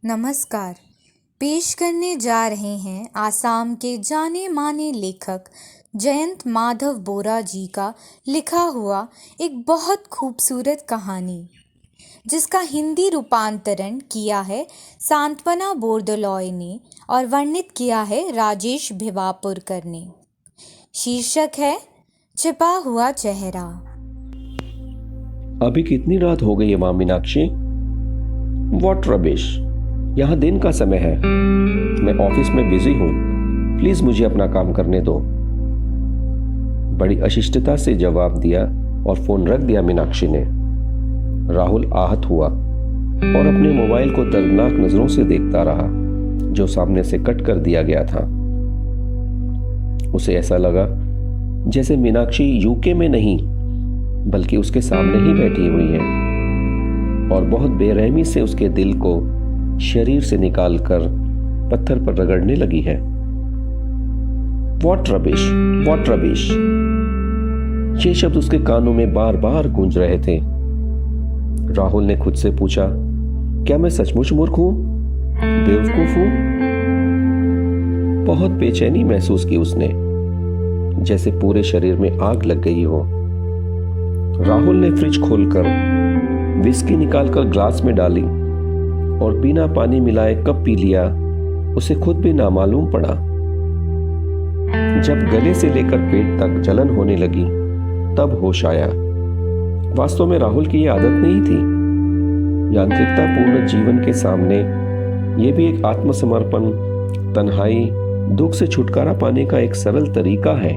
नमस्कार। पेश करने जा रहे हैं आसाम के जाने माने लेखक जयंत माधव बोरा जी का लिखा हुआ एक बहुत खूबसूरत कहानी, जिसका हिंदी रूपांतरण किया है सांत्वना बोरदोलोई ने और वर्णित किया है राजेश भिवापुरकर ने। शीर्षक है छिपा हुआ चेहरा। अभी कितनी रात हो गई है मां मीनाक्षी? What rubbish. यहाँ दिन का समय है। मैं ऑफिस में बिजी हूँ। प्लीज मुझे अपना काम करने दो। बड़ी अशिष्टता से जवाब दिया और फोन रख दिया मीनाक्षी ने। राहुल आहत हुआ और अपने मोबाइल को दर्दनाक नजरों से देखता रहा, जो सामने से कट कर दिया गया था। उसे ऐसा लगा जैसे मीनाक्षी यूके में नहीं बल्कि उसके सामने ही बैठी हुई है और बहुत बेरहमी से उसके दिल को शरीर से निकालकर पत्थर पर रगड़ने लगी है। What rubbish, what rubbish. ये शब्द उसके कानों में बार बार गूंज रहे थे। राहुल ने खुद से पूछा, क्या मैं सचमुच मूर्ख हूं, बेवकूफ हूं? बहुत बेचैनी महसूस की उसने, जैसे पूरे शरीर में आग लग गई हो। राहुल ने फ्रिज खोलकर विस्की निकालकर ग्लास में डाली और बिना पानी मिलाए कप पी लिया। उसे खुद भी नामालूम पड़ा। जब गले से लेकर पेट तक जलन होने लगी तब होश आया। वास्तव में राहुल की यह आदत नहीं थी। यांत्रिकता पूर्ण जीवन के सामने यह भी एक आत्मसमर्पण, तन्हाई, दुख से छुटकारा पाने का एक सरल तरीका है।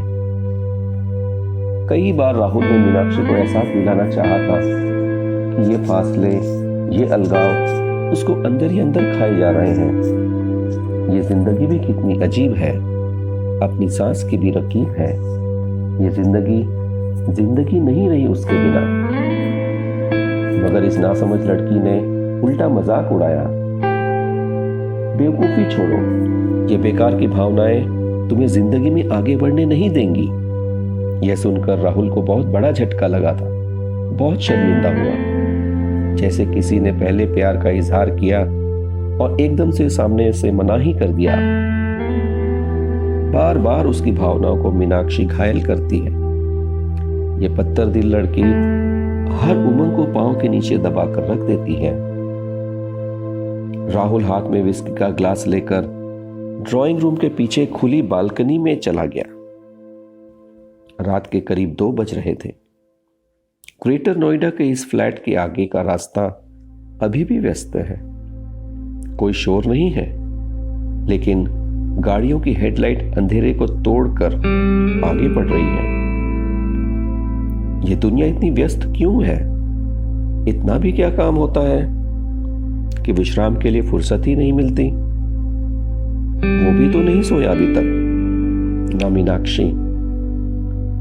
कई बार राहुल ने मीनाक्षी को एहसास दिलाना चाहा था कि ये फासले, ये अलगाव उसको अंदर ही अंदर खाए जा रहे हैं। ये जिंदगी भी कितनी अजीब है, अपनी सांस की भी रकीब है। ये जिंदगी नहीं रही उसके बिना। मगर इस नासमझ लड़की ने उल्टा मजाक उड़ाया। बेवकूफी छोड़ो, ये बेकार की भावनाएं तुम्हें जिंदगी में आगे बढ़ने नहीं देंगी। यह सुनकर राहुल को बहुत बड़ा झटका लगा था। बहुत शर्मिंदा हुआ, जैसे किसी ने पहले प्यार का इजहार किया और एकदम से सामने से मना ही कर दिया। बार बार उसकी भावनाओं को मीनाक्षी घायल करती है। ये पत्थर दिल लड़की हर उमंग को पांव के नीचे दबाकर रख देती है। राहुल हाथ में विस्की का ग्लास लेकर ड्राइंग रूम के पीछे खुली बालकनी में चला गया। रात के करीब 2 बज रहे थे। ग्रेटर नोएडा के इस फ्लैट के आगे का रास्ता अभी भी व्यस्त है। कोई शोर नहीं है, लेकिन गाड़ियों की हेडलाइट अंधेरे को तोड़कर आगे बढ़ रही है। यह दुनिया इतनी व्यस्त क्यों है? इतना भी क्या काम होता है कि विश्राम के लिए फुर्सत ही नहीं मिलती? वो भी तो नहीं सोया अभी तक, ना मीनाक्षी।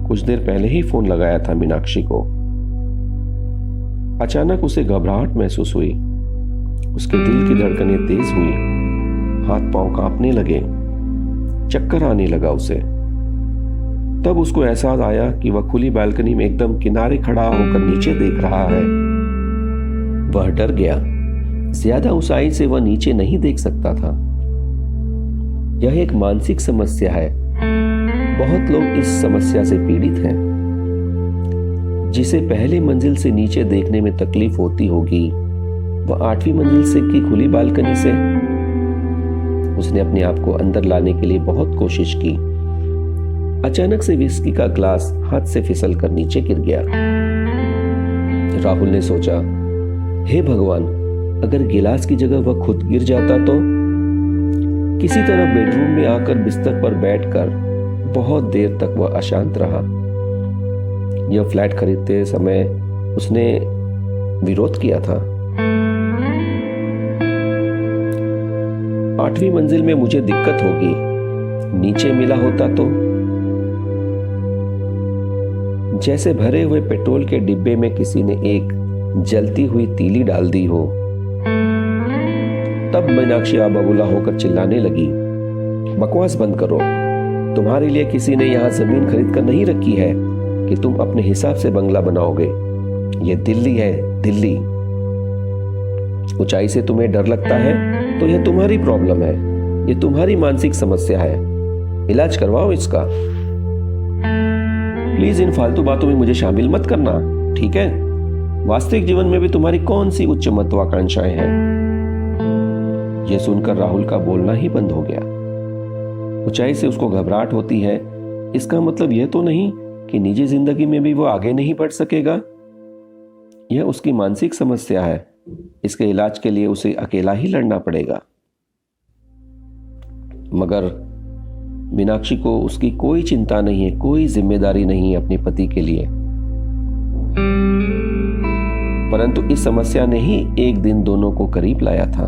कुछ देर पहले ही फोन लगाया था मीनाक्षी को। अचानक उसे घबराहट महसूस हुई। उसके दिल की धड़कनें तेज हुई, हाथ पांव कांपने लगे, चक्कर आने लगा उसे। तब उसको एहसास आया कि वह खुली बालकनी में एकदम किनारे खड़ा होकर नीचे देख रहा है। वह डर गया। ज्यादा ऊंचाई से वह नीचे नहीं देख सकता था। यह एक मानसिक समस्या है। बहुत लोग इस समस्या से पीड़ित हैं। जिसे पहली मंजिल से नीचे देखने में तकलीफ होती होगी, वह 8वीं मंजिल से की खुली बालकनी से। उसने अपने आप को अंदर लाने के लिए बहुत कोशिश की। अचानक से विस्की का ग्लास हाथ से फिसल कर नीचे गिर गया। राहुल ने सोचा, हे भगवान, अगर गिलास की जगह वह खुद गिर जाता तो? किसी तरह बेडरूम में आकर बिस्तर पर बैठकर बहुत देर तक वह अशांत रहा। यह फ्लैट खरीदते समय उसने विरोध किया था। 8वीं मंजिल में मुझे दिक्कत होगी, नीचे मिला होता तो? जैसे भरे हुए पेट्रोल के डिब्बे में किसी ने एक जलती हुई तीली डाल दी हो। तब मीनाक्षी आबाबूला होकर चिल्लाने लगी, बकवास बंद करो। तुम्हारे लिए किसी ने यहां जमीन खरीद कर नहीं रखी है कि तुम अपने हिसाब से बंगला बनाओगे। ये दिल्ली है, दिल्ली। ऊंचाई से तुम्हें डर लगता है? तो यह तुम्हारी प्रॉब्लम है, ये तुम्हारी मानसिक समस्या है, इलाज करवाओ इसका। प्लीज इन फालतू बातों में मुझे शामिल मत करना, ठीक है? वास्तविक जीवन में भी तुम्हारी कौन सी उच्च महत्वाकांक्षाएं हैं? यह सुनकर राहुल का बोलना ही बंद हो गया। ऊंचाई से उसको घबराहट होती है, इसका मतलब यह तो नहीं कि निजी जिंदगी में भी वो आगे नहीं बढ़ सकेगा। यह उसकी मानसिक समस्या है, इसके इलाज के लिए उसे अकेला ही लड़ना पड़ेगा। मगर मीनाक्षी को उसकी कोई चिंता नहीं है, कोई जिम्मेदारी नहीं है अपने पति के लिए। परंतु इस समस्या ने ही एक दिन दोनों को करीब लाया था।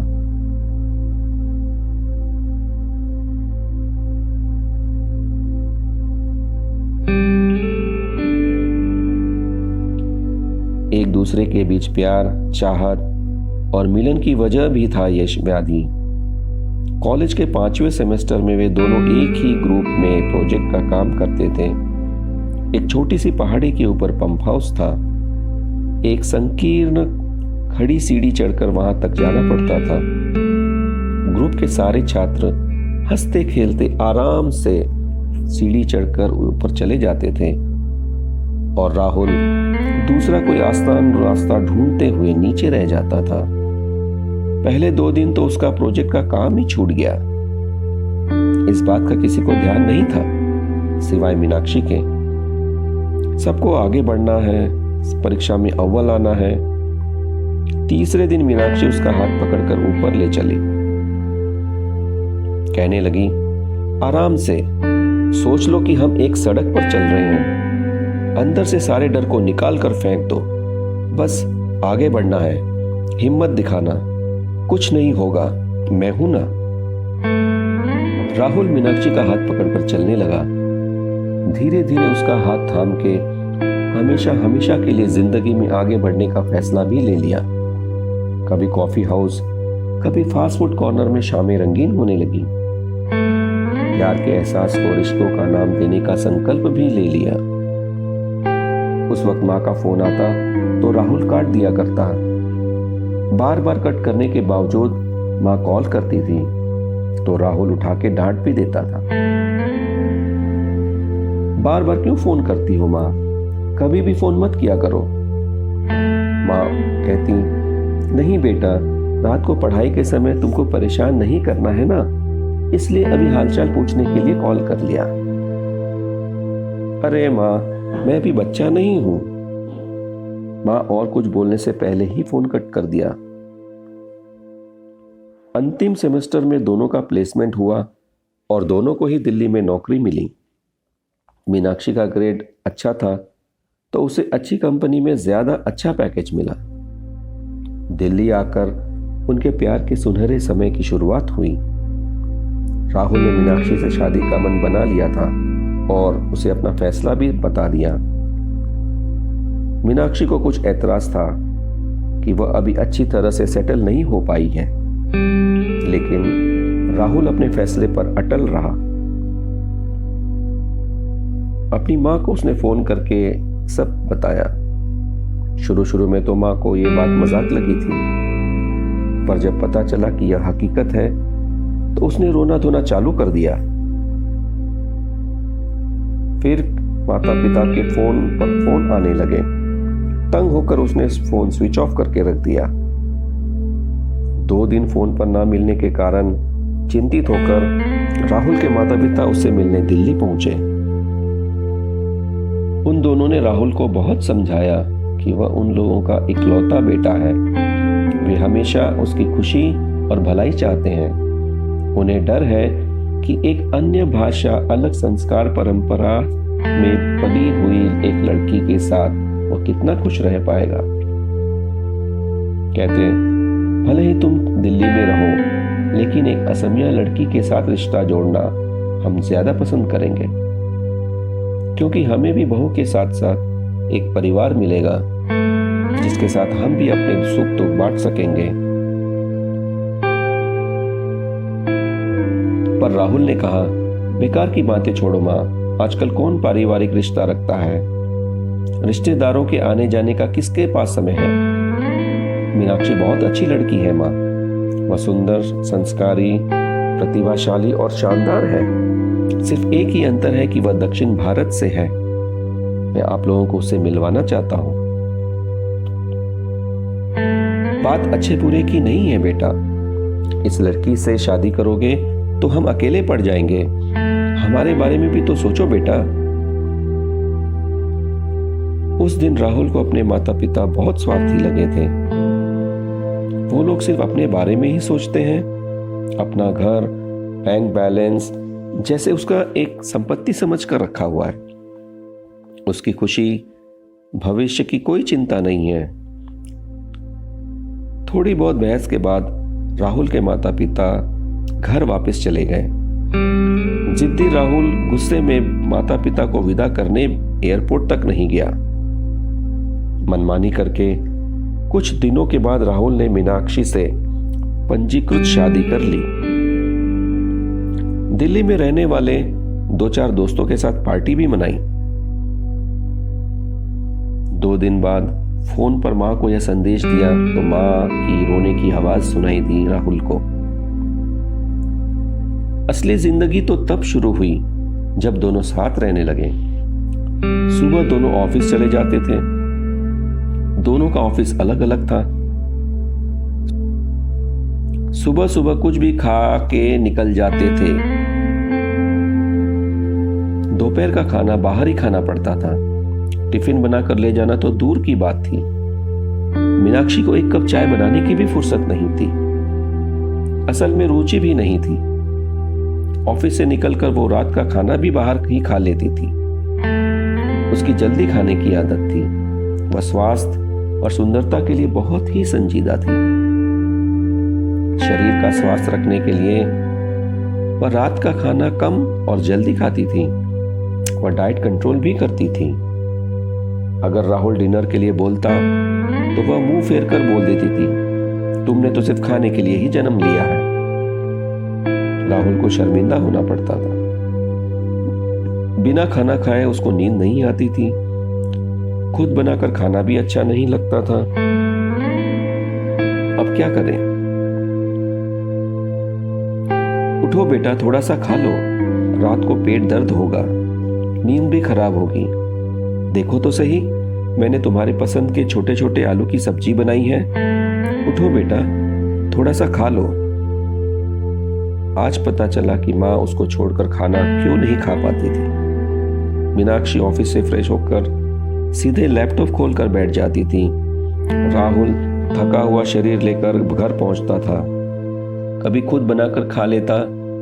एक दूसरे के बीच प्यार, चाहत और मिलन की वजह भी था यश व्याधि। कॉलेज के 5वें सेमेस्टर में वे दोनों एक ही ग्रुप में प्रोजेक्ट का काम करते थे। एक छोटी सी पहाड़ी के ऊपर पंप हाउस था। एक संकीर्ण खड़ी सीढ़ी चढ़कर वहां तक जाना पड़ता था। ग्रुप के सारे छात्र हंसते खेलते आराम से सीढ़ी चढ़कर ऊपर चले जाते थे और राहुल दूसरा कोई आसान रास्ता ढूंढते हुए नीचे रह जाता था। पहले 2 दिन तो उसका प्रोजेक्ट का काम ही छूट गया। इस बात का किसी को ध्यान नहीं था सिवाय मीनाक्षी के। सबको आगे बढ़ना है, परीक्षा में अव्वल आना है। तीसरे दिन मीनाक्षी उसका हाथ पकड़कर ऊपर ले चली। कहने लगी, आराम से सोच लो कि हम एक सड़क पर चल रहे हैं। अंदर से सारे डर को निकाल कर फेंक दो। बस आगे बढ़ना है, हिम्मत दिखाना, कुछ नहीं होगा, मैं हूं ना। राहुल मीनाक्षी का हाथ पकड़कर चलने लगा। धीरे धीरे उसका हाथ थाम के हमेशा हमेशा के लिए जिंदगी में आगे बढ़ने का फैसला भी ले लिया। कभी कॉफी हाउस, कभी फास्ट फूड कॉर्नर में शामें रंगीन होने लगी। प्यार के एहसास को रिश्तों का नाम देने का संकल्प भी ले लिया। उस वक्त माँ का फोन आता तो राहुल काट दिया करता। बार बार कट करने के बावजूद माँ कॉल करती थी तो राहुल उठा के डांट भी देता था। बार बार क्यों फोन करती हो माँ, कभी भी फोन मत किया करो। माँ कहती, नहीं बेटा, रात को पढ़ाई के समय तुमको परेशान नहीं करना है ना, इसलिए अभी हालचाल पूछने के लिए कॉल कर लिया। अरे माँ, मैं भी बच्चा नहीं हूं। माँ और कुछ बोलने से पहले ही फोन कट कर दिया। अंतिम सेमेस्टर में दोनों का प्लेसमेंट हुआ और दोनों को ही दिल्ली में नौकरी मिली। मीनाक्षी का ग्रेड अच्छा था तो उसे अच्छी कंपनी में ज्यादा अच्छा पैकेज मिला। दिल्ली आकर उनके प्यार के सुनहरे समय की शुरुआत हुई। राहुल ने मीनाक्षी से शादी का मन बना लिया था और उसे अपना फैसला भी बता दिया। मीनाक्षी को कुछ ऐतराज था कि वह अभी अच्छी तरह से सेटल नहीं हो पाई है, लेकिन राहुल अपने फैसले पर अटल रहा। अपनी मां को उसने फोन करके सब बताया। शुरू में तो मां को यह बात मजाक लगी थी, पर जब पता चला कि यह हकीकत है तो उसने रोना धोना चालू कर दिया। फिर माता पिता के फोन पर फोन आने लगे। तंग होकर उसने फोन स्विच ऑफ करके रख दिया। 2 दिन फोन पर ना मिलने के कारण चिंतित होकर राहुल के माता पिता उससे मिलने दिल्ली पहुंचे। उन दोनों ने राहुल को बहुत समझाया कि वह उन लोगों का इकलौता बेटा है। वे हमेशा उसकी खुशी और भलाई चाहते हैं। उन्हें डर है कि एक अन्य भाषा, अलग संस्कार, परंपरा में पली हुई एक लड़की के साथ वो कितना खुश रह पाएगा। कहते, भले ही तुम दिल्ली में रहो, लेकिन एक असमिया लड़की के साथ रिश्ता जोड़ना हम ज्यादा पसंद करेंगे, क्योंकि हमें भी बहू के साथ साथ एक परिवार मिलेगा जिसके साथ हम भी अपने सुख दुख बांट सकेंगे। पर राहुल ने कहा, बेकार की बातें छोड़ो माँ, आजकल कौन पारिवारिक रिश्ता रखता है? रिश्तेदारों के आने जाने का किसके पास समय है? मीनाक्षी बहुत अच्छी लड़की है माँ, वह सुंदर, संस्कारी, प्रतिभाशाली और शानदार है। सिर्फ एक ही अंतर है कि वह दक्षिण भारत से है। मैं आप लोगों को उससे मिलवाना चाहता हूं। बात अच्छे बुरे की नहीं है बेटा। इस लड़की से शादी करोगे तो हम अकेले पड़ जाएंगे। हमारे बारे में भी तो सोचो बेटा। उस दिन राहुल को अपने माता पिता बहुत स्वार्थी लगे थे। वो लोग सिर्फ अपने बारे में ही सोचते हैं। अपना घर, बैंक बैलेंस जैसे उसका एक संपत्ति समझ कर रखा हुआ है। उसकी खुशी, भविष्य की कोई चिंता नहीं है। थोड़ी बहुत बहस के बाद राहुल के माता पिता घर वापस चले गए। जिद्दी राहुल गुस्से में माता पिता को विदा करने एयरपोर्ट तक नहीं गया। मनमानी करके कुछ दिनों के बाद राहुल ने मीनाक्षी से पंजीकृत शादी कर ली। दिल्ली में रहने वाले 2-4 दोस्तों के साथ पार्टी भी मनाई। 2 दिन बाद फोन पर मां को यह संदेश दिया तो मां की रोने की आवाज सुनाई दी राहुल को। असली जिंदगी तो तब शुरू हुई जब दोनों साथ रहने लगे। सुबह दोनों ऑफिस चले जाते थे। दोनों का ऑफिस अलग अलग था। सुबह सुबह कुछ भी खा के निकल जाते थे। दोपहर का खाना बाहर ही खाना पड़ता था। टिफिन बनाकर ले जाना तो दूर की बात थी। मीनाक्षी को एक कप चाय बनाने की भी फुर्सत नहीं थी। असल में रुचि भी नहीं थी। ऑफिस से निकलकर वो रात का खाना भी बाहर ही खा लेती थी। उसकी जल्दी खाने की आदत थी। वह स्वास्थ्य और सुंदरता के लिए बहुत ही संजीदा थी। शरीर का स्वास्थ्य रखने के लिए वह रात का खाना कम और जल्दी खाती थी। वह डाइट कंट्रोल भी करती थी। अगर राहुल डिनर के लिए बोलता तो वह मुंह फेर कर बोल देती थी, तुमने तो सिर्फ खाने के लिए ही जन्म लिया है। राहुल को शर्मिंदा होना पड़ता था। बिना खाना खाए उसको नींद नहीं आती थी। खुद बनाकर खाना भी अच्छा नहीं लगता था। अब क्या करें? उठो बेटा, थोड़ा सा खा लो। रात को पेट दर्द होगा, नींद भी खराब होगी। देखो तो सही, मैंने तुम्हारे पसंद के छोटे छोटे आलू की सब्जी बनाई है। उठो बेटा, थोड़ा सा खा लो। आज पता चला कि माँ उसको छोड़कर खाना क्यों नहीं खा पाती थी। मीनाक्षी ऑफिस से फ्रेश होकर सीधे लैपटॉप खोलकर बैठ जाती थी। राहुल थका हुआ शरीर लेकर घर पहुंचता था। कभी खुद बनाकर खा लेता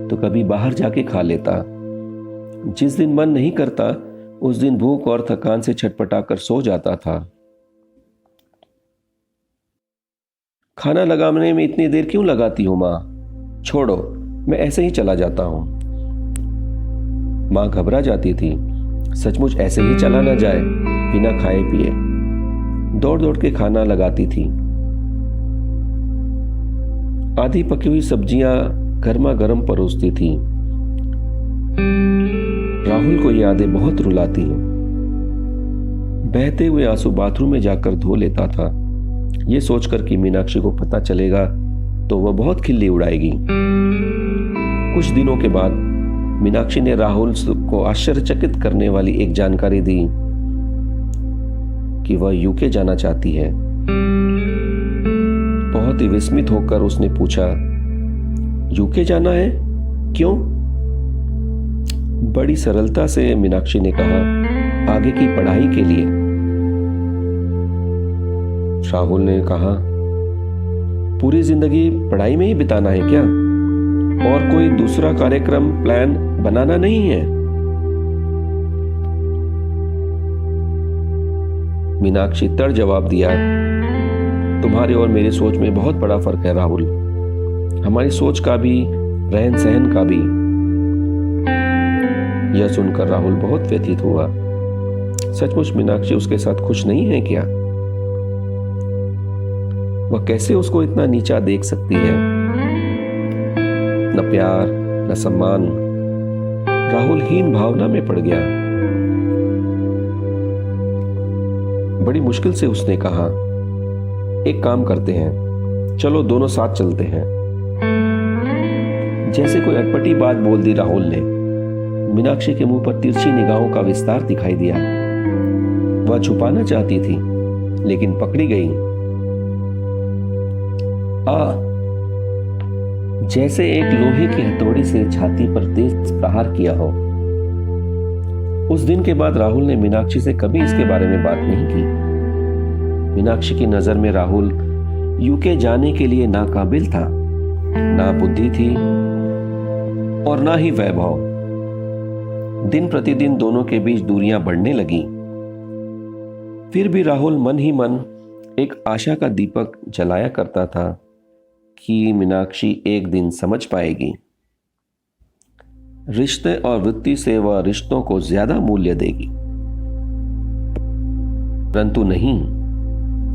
तो कभी बाहर जाके खा लेता। जिस दिन मन नहीं करता उस दिन भूख और थकान से छटपटाकर सो जाता था। खाना लगाने में इतनी देर क्यों लगाती हो माँ? छोड़ो, मैं ऐसे ही चला जाता हूं। मां घबरा जाती थी। सचमुच ऐसे ही चला ना जाए बिना खाए पिए। दौड़ दौड़ के खाना लगाती थी। आधी पकी हुई सब्जियां गर्मा गर्म परोसती थी। राहुल को ये यादें बहुत रुलाती हैं। बहते हुए आंसू बाथरूम में जाकर धो लेता था। ये सोचकर कि मीनाक्षी को पता चलेगा तो वह बहुत खिल्ली उड़ाएगी। कुछ दिनों के बाद मीनाक्षी ने राहुल को आश्चर्यचकित करने वाली एक जानकारी दी कि वह यूके जाना चाहती है। बहुत ही विस्मित होकर उसने पूछा, यूके जाना है? क्यों? बड़ी सरलता से मीनाक्षी ने कहा, आगे की पढ़ाई के लिए। राहुल ने कहा, पूरी जिंदगी पढ़ाई में ही बिताना है क्या? और कोई दूसरा कार्यक्रम प्लान बनाना नहीं है? मीनाक्षी तर जवाब दिया, तुम्हारे और मेरी सोच में बहुत बड़ा फर्क है राहुल। हमारी सोच का भी, रहन सहन का भी। यह सुनकर राहुल बहुत व्यथित हुआ। सचमुच मीनाक्षी उसके साथ खुश नहीं है क्या? वह कैसे उसको इतना नीचा देख सकती है? न प्यार न सम्मान। राहुल हीन भावना में पड़ गया। बड़ी मुश्किल से उसने कहा, एक काम करते हैं, चलो दोनों साथ चलते हैं। जैसे कोई अटपटी बात बोल दी राहुल ने। मीनाक्षी के मुंह पर तिरछी निगाहों का विस्तार दिखाई दिया। वह छुपाना चाहती थी, लेकिन पकड़ी गई। जैसे एक लोहे की हथौड़ी से छाती पर तेज प्रहार किया हो। उस दिन के बाद राहुल ने मीनाक्षी से कभी इसके बारे में बात नहीं की। मीनाक्षी की नजर में राहुल यूके जाने के लिए नाकाबिल था। ना बुद्धि थी और ना ही वैभव। दिन प्रतिदिन दोनों के बीच दूरियां बढ़ने लगी। फिर भी राहुल मन ही मन एक आशा का दीपक जलाया करता था कि मीनाक्षी एक दिन समझ पाएगी। रिश्ते और वृत्ति से वह रिश्तों को ज्यादा मूल्य देगी। परंतु नहीं,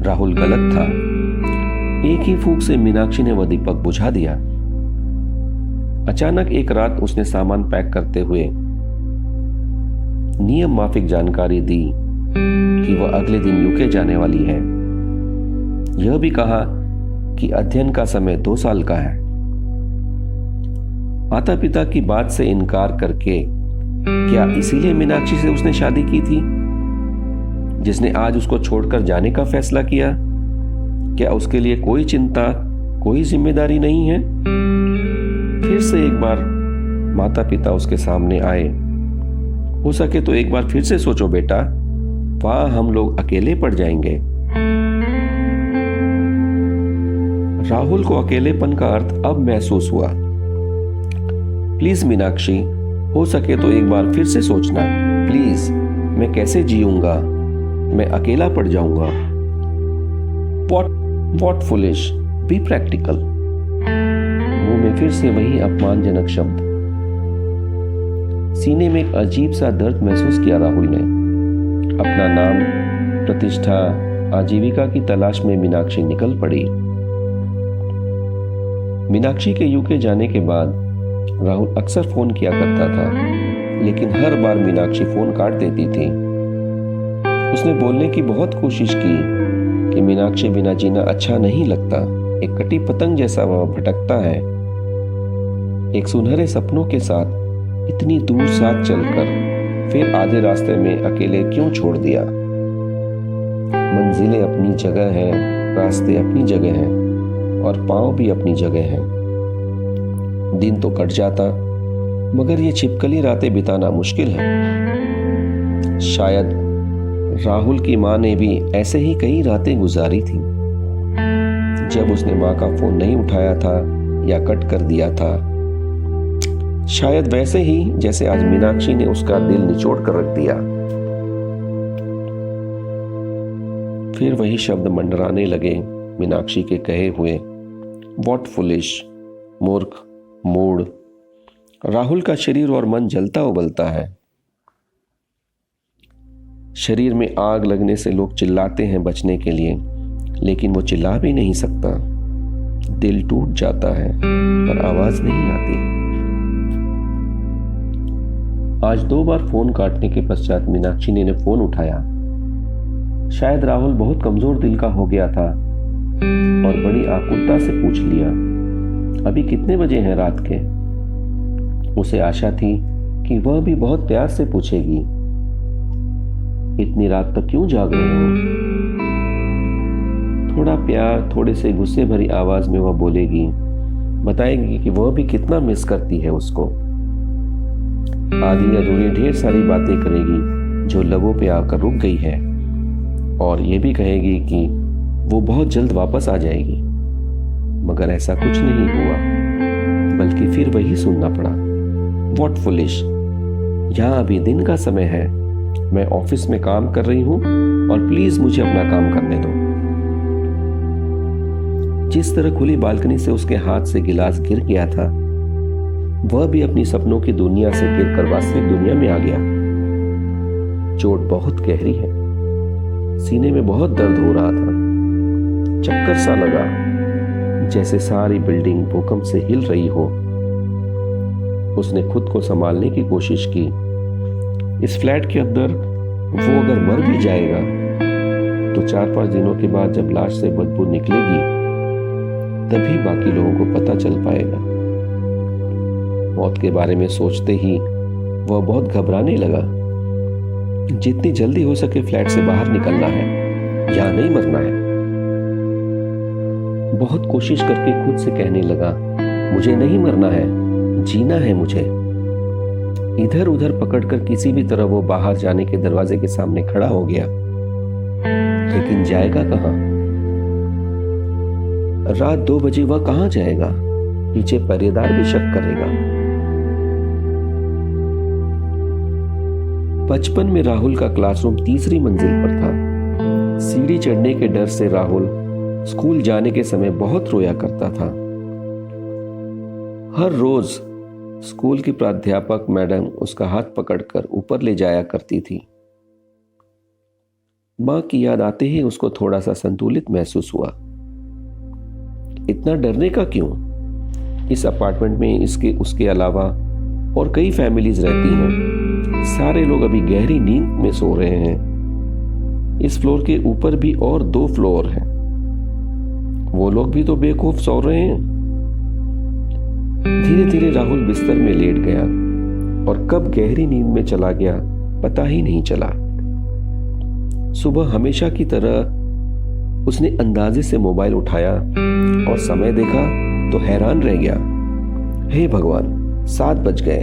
राहुल गलत था। एक ही फूंक से मीनाक्षी ने वह दीपक बुझा दिया। अचानक एक रात उसने सामान पैक करते हुए नियम माफिक जानकारी दी कि वह अगले दिन यूके जाने वाली है। यह भी कहा कि अध्ययन का समय 2 साल का है। माता पिता की बात से इनकार करके क्या इसीलिए मीनाक्षी से उसने शादी की थी, जिसने आज उसको छोड़कर जाने का फैसला किया? क्या उसके लिए कोई चिंता, कोई जिम्मेदारी नहीं है? फिर से एक बार माता पिता उसके सामने आए। हो सके तो एक बार फिर से सोचो बेटा, वहां हम लोग अकेले पड़ जाएंगे। राहुल को अकेलेपन का अर्थ अब महसूस हुआ। प्लीज मीनाक्षी, हो सके तो एक बार फिर से सोचना प्लीज। मैं कैसे जीऊंगा? मैं अकेला पड़ जाऊंगा। What foolish, be practical। मुंह में फिर से वही अपमानजनक शब्द। सीने में एक अजीब सा दर्द महसूस किया राहुल ने। अपना नाम, प्रतिष्ठा, आजीविका की तलाश में मीनाक्षी निकल पड़ी। मीनाक्षी के यूके जाने के बाद राहुल अक्सर फोन किया करता था, लेकिन हर बार मीनाक्षी फोन काट देती थी। उसने बोलने की बहुत कोशिश की कि मीनाक्षी बिना जीना अच्छा नहीं लगता। एक कटी पतंग जैसा वह भटकता है, एक सुनहरे सपनों के साथ इतनी दूर साथ चलकर फिर आधे रास्ते में अकेले क्यों छोड़ दिया? मंजिलें अपनी जगह हैं, रास्ते अपनी जगह हैं और पांव भी अपनी जगह हैं। दिन तो कट जाता, मगर ये छिपकली रातें बिताना मुश्किल है। शायद राहुल की मां ने भी ऐसे ही कई रातें गुजारी थी, जब उसने मां का फोन नहीं उठाया था या कट कर दिया था। शायद वैसे ही जैसे आज मीनाक्षी ने उसका दिल निचोड़ कर रख दिया। फिर वही शब्द मंडराने लगे मीनाक्षी के कहे हुए, व्हाट फुलिश, मूर्ख, मूड। राहुल का शरीर और मन जलता उबलता है। शरीर में आग लगने से लोग चिल्लाते हैं बचने के लिए, लेकिन वो चिल्ला भी नहीं सकता। दिल टूट जाता है पर आवाज नहीं आती। आज 2 बार फोन काटने के पश्चात मीनाक्षी ने फोन उठाया। शायद राहुल बहुत कमजोर दिल का हो गया था और बड़ी आकुलता से पूछ लिया, अभी कितने बजे हैं रात के? उसे आशा थी कि वह भी बहुत प्यार से पूछेगी, इतनी रात तक क्यों जाग रहे हो? थोड़ा प्यार, थोड़े से गुस्से भरी आवाज में वह बोलेगी, बताएगी कि वह भी कितना मिस करती है उसको। आधी अधूरी ढेर सारी बातें करेगी जो लबों पे आकर रुक गई है, और ये भी कहेगी कि वो बहुत जल्द वापस आ जाएगी। मगर ऐसा कुछ नहीं हुआ, बल्कि फिर वही सुनना पड़ा, व्हाट फुलिश, यहाँ अभी दिन का समय है, मैं ऑफिस में काम कर रही हूं और प्लीज मुझे अपना काम करने दो। जिस तरह खुली बालकनी से उसके हाथ से गिलास गिर गया था, वह भी अपनी सपनों की दुनिया से गिरकर वास्तविक दुनिया में आ गया। चोट बहुत गहरी है, सीने में बहुत दर्द हो रहा था। चक्कर सा लगा, जैसे सारी बिल्डिंग भूकंप से हिल रही हो। उसने खुद को संभालने की कोशिश की। इस फ्लैट के अंदर वो अगर मर भी जाएगा तो 4-5 दिनों के बाद जब लाश से बदबू निकलेगी, तभी बाकी लोगों को पता चल पाएगा। मौत के बारे में सोचते ही वह बहुत घबराने लगा। जितनी जल्दी हो सके फ्लैट से बाहर निकलना है, यहां नहीं मरना है। बहुत कोशिश करके खुद से कहने लगा, मुझे नहीं मरना है, जीना है मुझे। इधर उधर पकड़कर किसी भी तरह वो बाहर जाने के दरवाजे के सामने खड़ा हो गया, लेकिन जाएगा कहां? रात 2 बजे वह कहां जाएगा? पीछे पहरेदार भी शक करेगा। बचपन में राहुल का क्लासरूम तीसरी मंजिल पर था। सीढ़ी चढ़ने के डर से राहुल स्कूल जाने के समय बहुत रोया करता था। हर रोज स्कूल की प्राध्यापक मैडम उसका हाथ पकड़कर ऊपर ले जाया करती थी। मां की याद आते ही उसको थोड़ा सा संतुलित महसूस हुआ। इतना डरने का क्यों? इस अपार्टमेंट में इसके उसके अलावा और कई फैमिलीज रहती हैं। सारे लोग अभी गहरी नींद में सो रहे हैं। इस फ्लोर के ऊपर भी और 2 फ्लोर हैं। वो लोग भी तो बेखौफ सो रहे हैं। धीरे धीरे राहुल बिस्तर में लेट गया और कब गहरी नींद में चला गया पता ही नहीं चला। सुबह हमेशा की तरह उसने अंदाजे से मोबाइल उठाया और समय देखा तो हैरान रह गया। हे भगवान, 7 बज गए।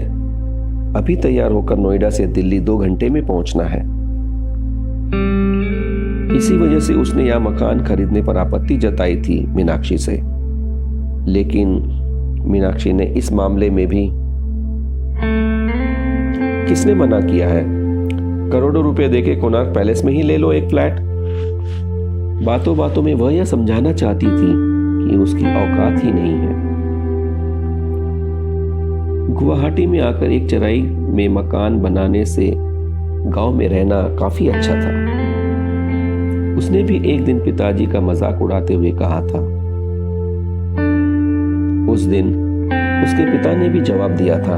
अभी तैयार होकर नोएडा से दिल्ली 2 घंटे में पहुंचना है। इसी वजह से उसने यह मकान खरीदने पर आपत्ति जताई थी मीनाक्षी से, लेकिन मीनाक्षी ने इस मामले में भी किसने मना किया है? करोड़ों रुपए देके कोणार्क पैलेस में ही ले लो एक फ्लैट। बातों बातों में वह यह समझाना चाहती थी कि उसकी औकात ही नहीं है। गुवाहाटी में आकर एक चराई में मकान बनाने से गांव में रहना काफी अच्छा था। उसने भी एक दिन पिताजी का मजाक उड़ाते हुए कहा था। उस दिन उसके पिता ने भी जवाब दिया था।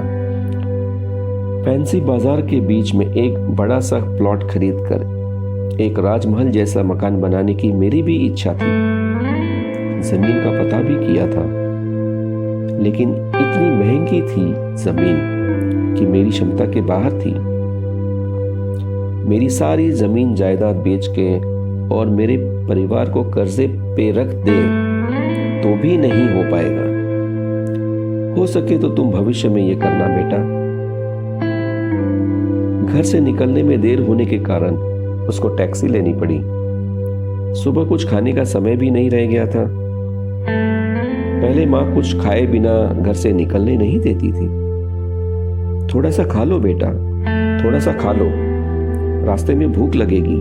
फैंसी बाजार के बीच में एक बड़ा सा प्लॉट खरीदकर एक राजमहल जैसा मकान बनाने की मेरी भी इच्छा थी। जमीन का पता भी किया था, लेकिन इतनी महंगी थी जमीन कि मेरी क्षमता के बाहर थी। मेरी सारी जमीन जायदाद बेच के और मेरे परिवार को कर्जे पे रख दे तो भी नहीं हो पाएगा। हो सके तो तुम भविष्य में ये करना बेटा। घर से निकलने में देर होने के कारण उसको टैक्सी लेनी पड़ी। सुबह कुछ खाने का समय भी नहीं रह गया था। पहले माँ कुछ खाए बिना घर से निकलने नहीं देती थी। थोड़ा सा खा लो बेटा, थोड़ा सा खा लो, रास्ते में भूख लगेगी।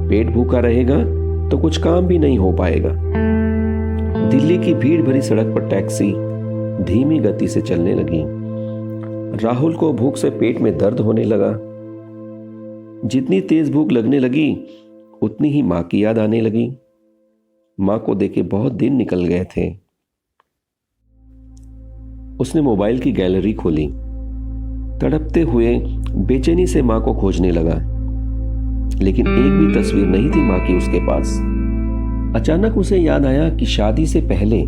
पेट भूखा रहेगा तो कुछ काम भी नहीं हो पाएगा। दिल्ली की भीड़ भरी सड़क पर टैक्सी धीमी गति से चलने लगी। राहुल को भूख से पेट में दर्द होने लगा। जितनी तेज भूख लगने लगी उतनी ही मां की याद आने लगी। मां को देखे बहुत दिन निकल गए थे। उसने मोबाइल की गैलरी खोली। तड़पते हुए बेचैनी से मां को खोजने लगा, लेकिन एक भी तस्वीर नहीं थी मां की उसके पास। अचानक उसे याद आया कि शादी से पहले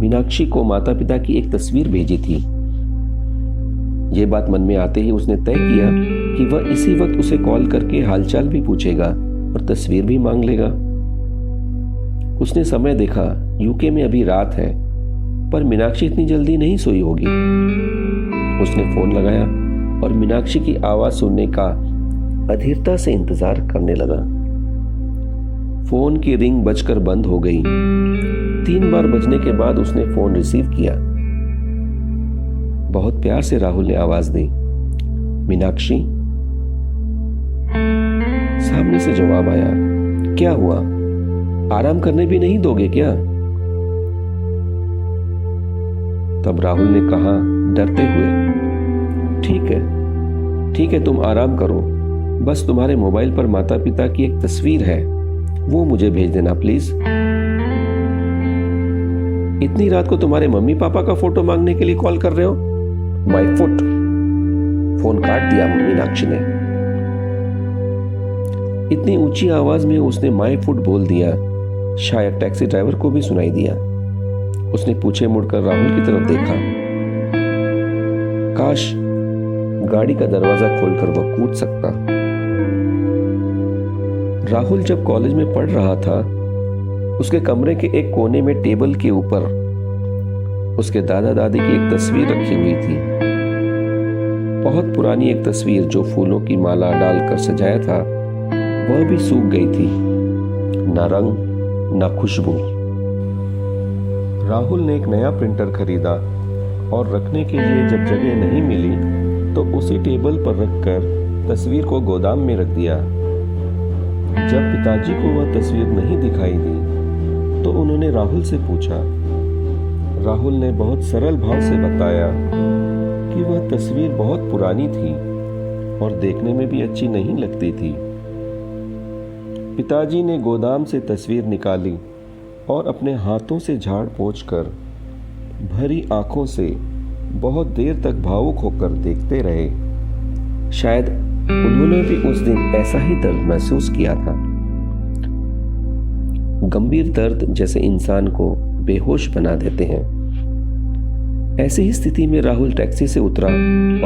मीनाक्षी को माता पिता की एक तस्वीर भेजी थी। ये बात मन में आते ही उसने तय किया कि वह इसी वक्त उसे कॉल करके हालचाल भी पूछेगा और तस्वीर भी मांग लेगा। उसने समय देखा, यूके में अभी रात है, पर मीनाक्षी इतनी जल्दी नहीं सोई होगी। उसने फोन लगाया और मीनाक्षी की आवाज सुनने का अधीरता से इंतजार करने लगा। फोन की रिंग बजकर बंद हो गई। 3 बार बजने के बाद उसने फोन रिसीव किया। बहुत प्यार से राहुल ने आवाज दी, मीनाक्षी। सामने से जवाब आया, क्या हुआ? आराम करने भी नहीं दोगे क्या? तब राहुल ने कहा डरते हुए, ठीक है तुम आराम करो, बस तुम्हारे मोबाइल पर माता पिता की एक तस्वीर है, वो मुझे भेज देना प्लीज। इतनी रात को तुम्हारे मम्मी पापा का फोटो मांगने के लिए कॉल कर रहे हो? My foot. फोन काट दिया मीनाक्षी ने। इतनी ऊंची आवाज में उसने माय फुट बोल दिया, शायद टैक्सी ड्राइवर को भी सुनाई दिया। उसने पीछे मुड़कर राहुल की तरफ देखा। काश गाड़ी का दरवाजा खोलकर वह कूद सकता। राहुल जब कॉलेज में पढ़ रहा था, उसके कमरे के एक कोने में टेबल के ऊपर उसके दादा दादी की एक तस्वीर रखी हुई थी। बहुत पुरानी एक तस्वीर जो फूलों की माला डालकर सजाया था, वह भी सूख गई थी, ना रंग ना खुशबू। राहुल ने एक नया प्रिंटर खरीदा और रखने के लिए जब जगह नहीं मिली तो उसी टेबल पर रखकर तस्वीर को गोदाम में रख दिया। जब पिताजी को वह तस्वीर नहीं दिखाई दी तो उन्होंने राहुल से पूछा। राहुल ने बहुत सरल भाव से बताया कि वह तस्वीर बहुत पुरानी थी और देखने में भी अच्छी नहीं लगती थी। पिताजी ने गोदाम से तस्वीर निकाली और अपने हाथों से झाड़ पोंछकर भरी आंखों से बहुत देर तक भावुक होकर देखते रहे। शायद उन्होंने भी उस दिन ऐसा ही दर्द महसूस किया था, गंभीर दर्द जैसे इंसान को बेहोश बना देते हैं। ऐसी ही स्थिति में राहुल टैक्सी से उतरा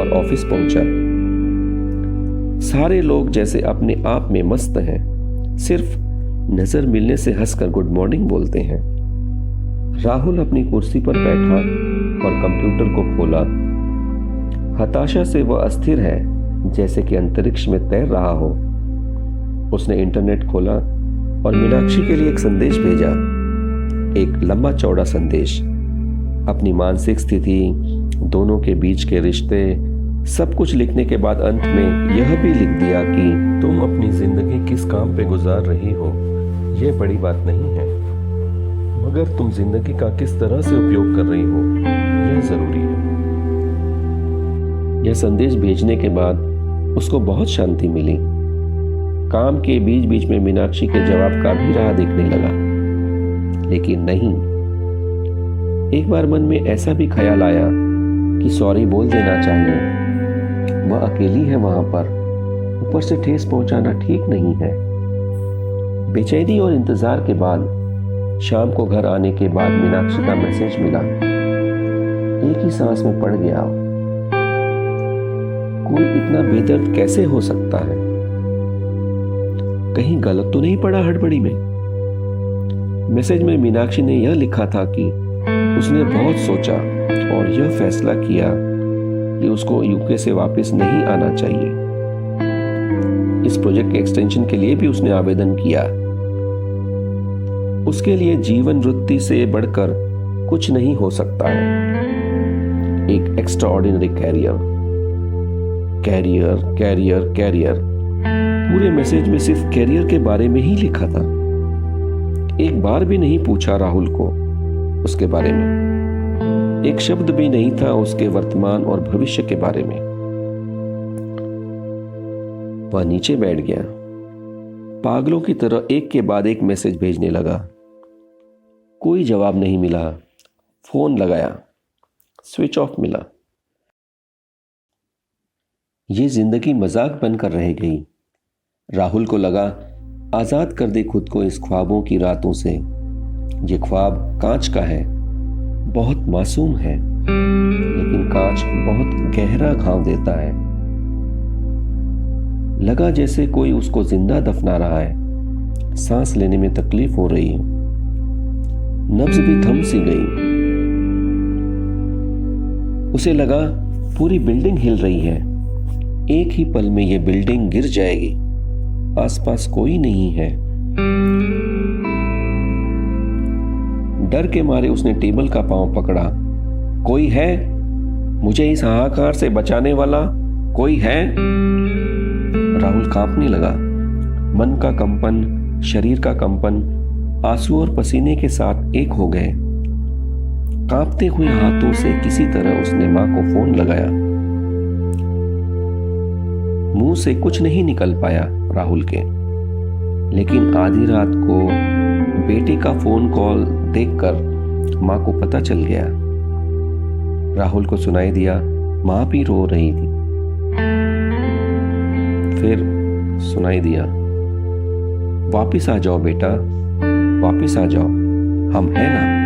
और ऑफिस पहुंचा। सारे लोग जैसे अपने आप में मस्त हैं, सिर्फ नजर मिलने से हंसकर गुड मॉर्निंग बोलते हैं। राहुल अपनी कुर्सी पर बैठा और कंप्यूटर को खोला। हताशा से वह अस्थिर है, जैसे कि अंतरिक्ष में तैर रहा हो। उसने इंटरनेट खोला और मीनाक्षी के लिए एक संदेश भेजा, एक लंबा चौड़ा संदेश। अपनी मानसिक स्थिति, दोनों के बीच के रिश्ते, सब कुछ लिखने के बाद अंत में यह भी लिख दिया कि तुम अपनी जिंदगी किस काम पे गुजार रही हो यह बड़ी बात नहीं है, मगर तुम जिंदगी का किस तरह से उपयोग कर रही हो यह जरूरी है। यह संदेश भेजने के बाद उसको बहुत शांति मिली। काम के बीच बीच में मीनाक्षी के जवाब का भी राह देखने लगा, लेकिन नहीं। एक बार मन में ऐसा भी ख्याल आया कि सॉरी बोल देना चाहिए। वह अकेली है वहां पर, ऊपर से ठेस पहुंचाना ठीक नहीं है। बेचैनी और इंतजार के बाद शाम को घर आने के बाद मीनाक्षी का मैसेज मिला। एक ही सांस में पड़ गया। कोई इतना बेदर्द कैसे हो सकता है? कहीं गलत तो नहीं पड़ा हड़बड़ी में? मैसेज में मीनाक्षी ने यह लिखा था कि उसने बहुत सोचा और यह फैसला किया कि उसको यूके से वापस नहीं आना चाहिए। इस प्रोजेक्ट के एक्सटेंशन के लिए भी उसने आवेदन किया। उसके लिए जीवन वृत्ति से बढ़कर कुछ नहीं हो सकता है। एक extraordinary career, career, career, career. पूरे मैसेज में सिर्फ कैरियर के बारे में ही लिखा था। एक बार भी नहीं पूछा राहुल को उसके बारे में। एक शब्द भी नहीं था उसके वर्तमान और भविष्य के बारे में। वह नीचे बैठ गया, पागलों की तरह एक के बाद एक मैसेज भेजने लगा। कोई जवाब नहीं मिला। फोन लगाया, स्विच ऑफ मिला। ये जिंदगी मजाक बनकर रह गई। राहुल को लगा, आजाद कर दे खुद को इस ख्वाबों की रातों से। ये ख्वाब कांच का है, बहुत मासूम है, लेकिन कांच बहुत गहरा घाव देता है। लगा जैसे कोई उसको जिंदा दफना रहा है। सांस लेने में तकलीफ हो रही है, नब्ज भी थम सी गई। उसे लगा पूरी बिल्डिंग हिल रही है, एक ही पल में यह बिल्डिंग गिर जाएगी। आसपास कोई नहीं है। डर के मारे उसने टेबल का पांव पकड़ा। कोई है? मुझे इस हाहाकार से बचाने वाला कोई है? राहुल कांपने लगा। मन का कंपन, शरीर का कंपन, आंसू और पसीने के साथ एक हो गए। कांपते हुए हाथों से किसी तरह उसने मां को फोन लगाया। मुंह से कुछ नहीं निकल पाया राहुल के, लेकिन आधी रात को बेटे का फोन कॉल देखकर मां को पता चल गया। राहुल को सुनाई दिया मां भी रो रही थी। फिर सुनाई दिया, वापिस आ जाओ बेटा, वापिस आ जाओ, हम हैं ना।